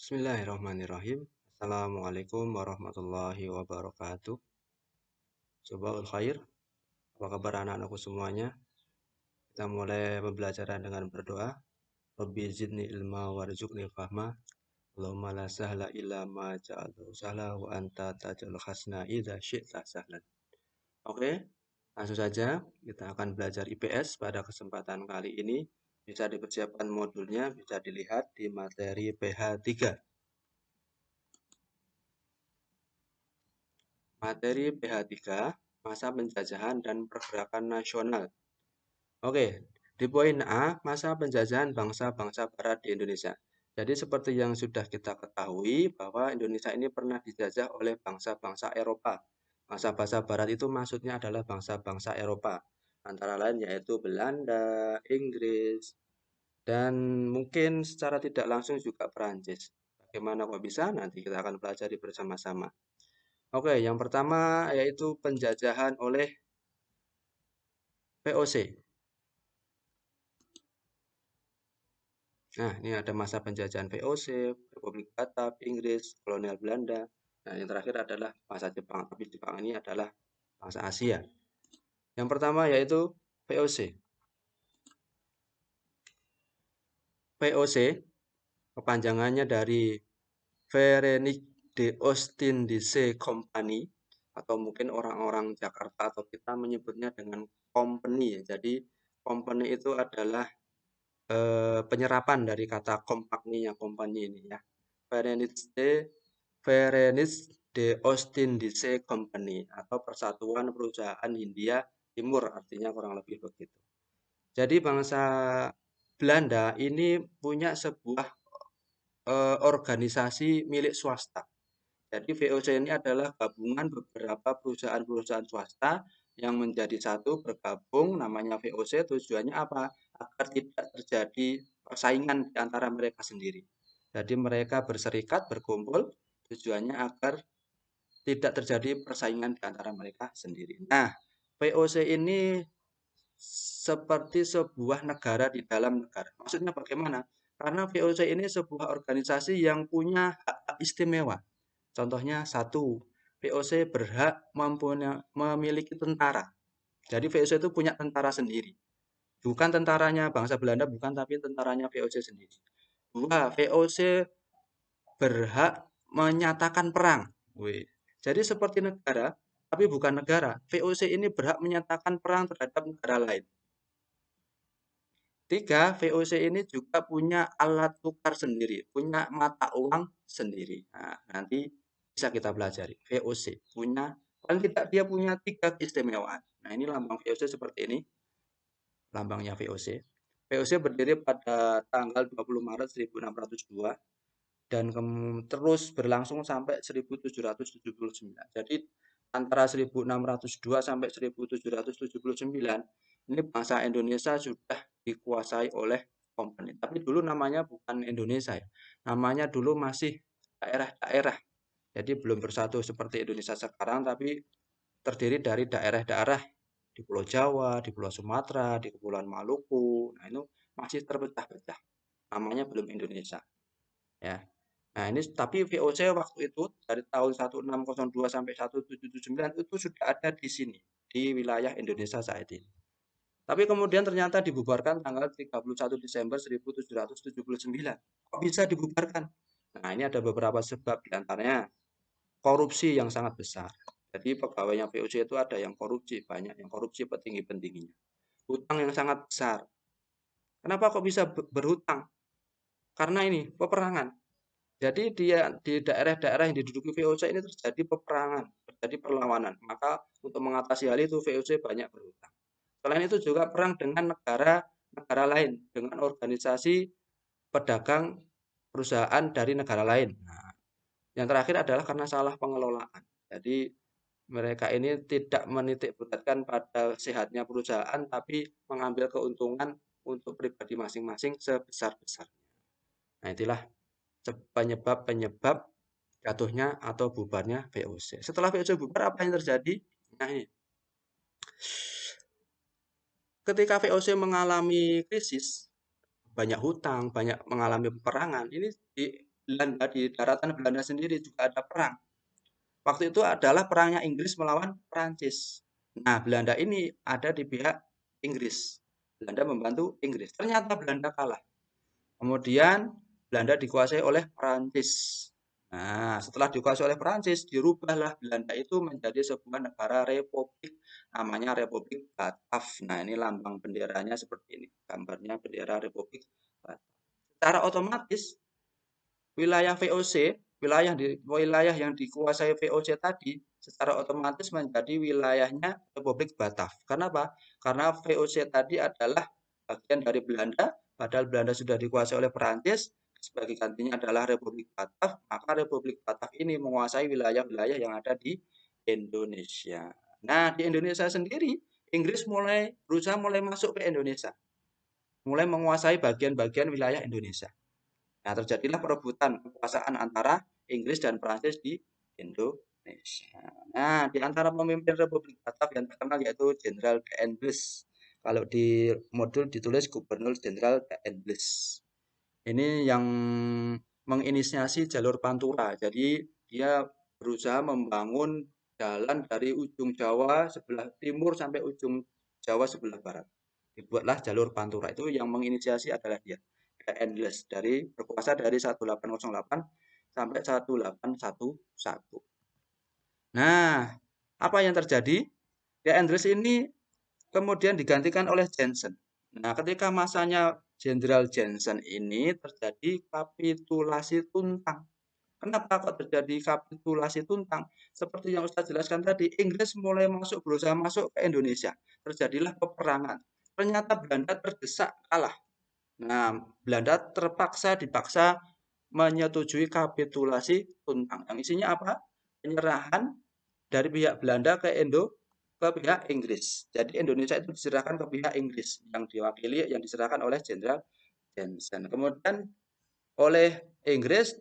Bismillahirrahmanirrahim. Assalamualaikum warahmatullahi wabarakatuh. Coba khair. Apa kabar anak-anakku semuanya? Kita mulai pembelajaran dengan berdoa. Rabbi zidni ilma warzuqni fahma. Allahumma la sahla illa ma ja'altahu sahla wa anta taj'alul hasna idza syi'ta sahlan. Oke, langsung saja kita akan belajar IPS pada kesempatan kali ini. Bisa dipersiapkan modulnya, bisa dilihat di materi PH3. Materi PH3, masa penjajahan dan pergerakan nasional. Oke, di poin A, masa penjajahan bangsa-bangsa barat di Indonesia. Jadi seperti yang sudah kita ketahui bahwa Indonesia ini pernah dijajah oleh bangsa-bangsa Eropa. Bangsa-bangsa barat itu maksudnya adalah bangsa-bangsa Eropa. Antara lain yaitu Belanda, Inggris, dan mungkin secara tidak langsung juga Perancis. Bagaimana kok bisa? Nanti kita akan pelajari bersama-sama. Oke, yang pertama yaitu penjajahan oleh VOC. Nah, ini ada masa penjajahan VOC, Republik Batak, Inggris, kolonial Belanda. Nah, yang terakhir adalah masa Jepang. Tapi Jepang ini adalah bangsa Asia. Yang pertama yaitu VOC. VOC kepanjangannya dari Verenigde de Oostindische Compagnie, atau mungkin orang-orang Jakarta atau kita menyebutnya dengan company. Jadi company itu adalah penyerapan dari kata compagnie ini ya. Verenigde Oostindische Compagnie atau Persatuan Perusahaan Hindia Timur, artinya kurang lebih begitu. Jadi bangsa Belanda ini punya sebuah organisasi milik swasta. Jadi VOC ini adalah gabungan beberapa perusahaan-perusahaan swasta yang menjadi satu bergabung, namanya VOC. Tujuannya apa? Agar tidak terjadi persaingan di antara mereka sendiri. Jadi mereka berserikat, berkumpul, tujuannya agar tidak terjadi persaingan di antara mereka sendiri. Nah, VOC ini seperti sebuah negara di dalam negara. Maksudnya bagaimana? Karena VOC ini sebuah organisasi yang punya hak istimewa. Contohnya satu, VOC berhak memiliki tentara. Jadi VOC itu punya tentara sendiri. Bukan tentaranya bangsa Belanda, bukan, tapi tentaranya VOC sendiri. Dua, VOC berhak menyatakan perang. Wih. Jadi seperti negara, tapi bukan negara. VOC ini berhak menyatakan perang terhadap negara lain. Tiga, VOC ini juga punya alat tukar sendiri, punya mata uang sendiri. Nah, nanti bisa kita pelajari. VOC punya, paling tidak dia punya tiga keistimewaan. Nah, ini lambang VOC seperti ini, lambangnya VOC. VOC berdiri pada tanggal 20 Maret 1602 dan terus berlangsung sampai 1779. Jadi antara 1602 sampai 1779 ini bangsa Indonesia sudah dikuasai oleh kompeni. Tapi dulu namanya bukan Indonesia ya. Namanya dulu masih daerah-daerah. Jadi belum bersatu seperti Indonesia sekarang, tapi terdiri dari daerah-daerah di Pulau Jawa, di Pulau Sumatera, di Kepulauan Maluku. Nah, itu masih terpecah-pecah. Namanya belum Indonesia. Ya. Nah, ini tapi VOC waktu itu dari tahun 1602 sampai 1779 itu sudah ada di sini, di wilayah Indonesia saat ini. Tapi kemudian ternyata dibubarkan tanggal 31 Desember 1779. Kok bisa dibubarkan? Nah, ini ada beberapa sebab, di antaranya korupsi yang sangat besar. Jadi pegawainya VOC itu ada yang korupsi, banyak yang korupsi petinggi-petingginya. Hutang yang sangat besar. Kenapa kok bisa berhutang? Karena ini peperangan. Jadi dia di daerah-daerah yang diduduki VOC ini terjadi peperangan, terjadi perlawanan. Maka untuk mengatasi hal itu VOC banyak berhutang. Selain itu juga perang dengan negara lain, dengan organisasi pedagang perusahaan dari negara lain. Nah, yang terakhir adalah karena salah pengelolaan. Jadi mereka ini tidak menitik beratkan pada sehatnya perusahaan, tapi mengambil keuntungan untuk pribadi masing-masing sebesar-besarnya. Nah, itulah penyebab-penyebab jatuhnya atau bubarnya VOC. Setelah VOC bubar, apa yang terjadi? Nah, ini. Ketika VOC mengalami krisis, banyak hutang, banyak mengalami peperangan, ini Belanda, di daratan Belanda sendiri juga ada perang. Waktu itu adalah perangnya Inggris melawan Prancis. Nah, Belanda ini ada di pihak Inggris. Belanda membantu Inggris. Ternyata Belanda kalah. Kemudian Belanda dikuasai oleh Prancis. Nah, setelah dikuasai oleh Prancis, dirubahlah Belanda itu menjadi sebuah negara republik, namanya Republik Batav. Nah, ini lambang benderanya seperti ini, gambarnya bendera Republik Batav. Secara otomatis, wilayah VOC, wilayah yang dikuasai VOC tadi, secara otomatis menjadi wilayahnya Republik Batav. Kenapa? Karena VOC tadi adalah bagian dari Belanda, padahal Belanda sudah dikuasai oleh Perancis, sebagai gantinya adalah Republik Batav, maka Republik Batav ini menguasai wilayah-wilayah yang ada di Indonesia. Nah, di Indonesia sendiri, Inggris berusaha masuk ke Indonesia, mulai menguasai bagian-bagian wilayah Indonesia. Nah, terjadilah perebutan kekuasaan antara Inggris dan Prancis di Indonesia. Nah, di antara pemimpin Republik Batak yang terkenal yaitu Jenderal D.N. Bliss. Kalau di modul ditulis Gubernur Jenderal D.N. Bliss. Ini yang menginisiasi jalur Pantura. Jadi dia berusaha membangun jalan dari ujung Jawa sebelah timur sampai ujung Jawa sebelah barat. Dibuatlah jalur Pantura. Itu yang menginisiasi adalah dia. Endless berkuasa dari 1808 sampai 1811. Nah, apa yang terjadi? Endless ini kemudian digantikan oleh Jensen. Nah, ketika masanya Jenderal Jensen ini terjadi kapitulasi Tuntang. Kenapa kok terjadi kapitulasi Tuntang? Seperti yang Ustaz jelaskan tadi, Inggris mulai berusaha masuk ke Indonesia. Terjadilah peperangan. Ternyata Belanda terdesak kalah. Nah, Belanda dipaksa menyetujui kapitulasi Tuntang. Yang isinya apa? Penyerahan dari pihak Belanda ke pihak Inggris. Jadi Indonesia itu diserahkan ke pihak Inggris yang diserahkan oleh Jenderal Jensen. Kemudian oleh Inggris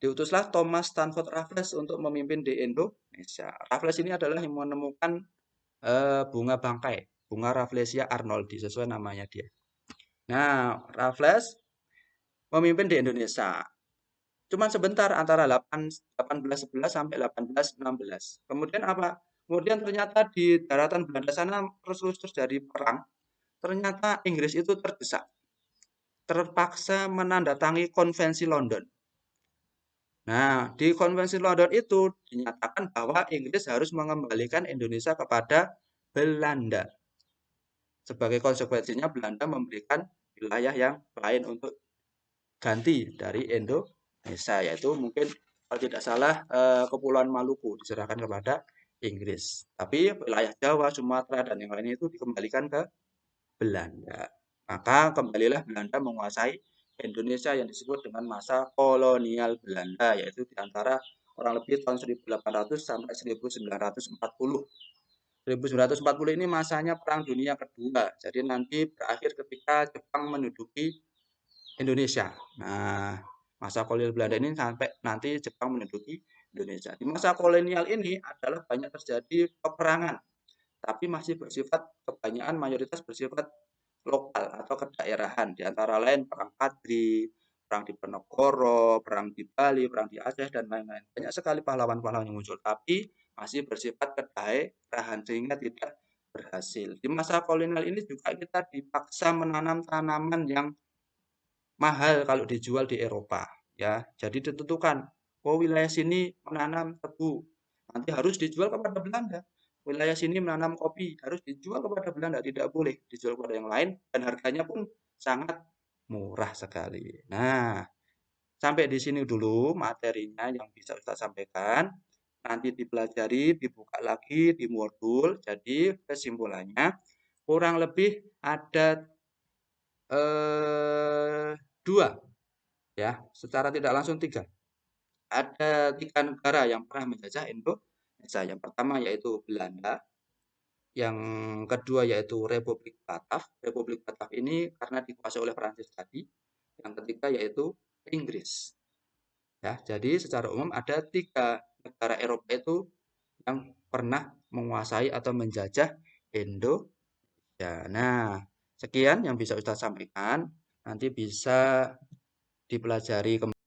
diutuslah Thomas Stamford Raffles untuk memimpin di Indonesia. Raffles ini adalah yang menemukan bunga bangkai, bunga Rafflesia arnoldi, sesuai namanya dia. Nah, Raffles memimpin di Indonesia. Cuma sebentar antara 1811 sampai 1816. Kemudian apa? Kemudian ternyata di daratan Belanda sana terus terjadi perang. Ternyata Inggris itu terdesak. Terpaksa menandatangani Konvensi London. Nah, di Konvensi London itu dinyatakan bahwa Inggris harus mengembalikan Indonesia kepada Belanda. Sebagai konsekuensinya Belanda memberikan wilayah yang lain untuk ganti dari Indonesia, yaitu mungkin kalau tidak salah Kepulauan Maluku diserahkan kepada Inggris. Tapi wilayah Jawa, Sumatera, dan yang lainnya itu dikembalikan ke Belanda. Maka kembalilah Belanda menguasai Indonesia yang disebut dengan masa kolonial Belanda, yaitu di antara kurang lebih tahun 1800 sampai 1940. 1940 ini masanya Perang Dunia Kedua. Jadi nanti berakhir ketika Jepang menduduki Indonesia. Nah, masa kolonial Belanda ini sampai nanti Jepang menduduki Indonesia. Di masa kolonial ini adalah banyak terjadi peperangan, tapi masih bersifat kebanyakan mayoritas bersifat lokal atau kedaerahan. Di antara lain Perang Padri, Perang di Penogoro, Perang di Bali, Perang di Aceh, dan lain-lain. Banyak sekali pahlawan-pahlawan yang muncul, tapi masih bersifat kedaerahan sehingga tidak berhasil. Di masa kolonial ini juga kita dipaksa menanam tanaman yang mahal kalau dijual di Eropa, ya. Jadi ditentukan, oh wilayah sini menanam tebu, nanti harus dijual kepada Belanda. Wilayah sini menanam kopi, harus dijual kepada Belanda, tidak boleh dijual kepada yang lain, dan harganya pun sangat murah sekali. Nah, sampai di sini dulu materinya yang bisa Ustaz sampaikan. Nanti dipelajari, dibuka lagi di modul. Jadi kesimpulannya, kurang lebih ada dua, ya, secara tidak langsung tiga. Ada 3 negara yang pernah menjajah Indonesia. Yang pertama yaitu Belanda, yang kedua yaitu Republik Batav. Republik Batav ini karena dikuasai oleh Prancis tadi. Yang ketiga yaitu Inggris. Ya, jadi secara umum ada 3 negara Eropa itu yang pernah menguasai atau menjajah Indonesia. Nah, sekian yang bisa Ustaz sampaikan. Nanti bisa dipelajari kembali.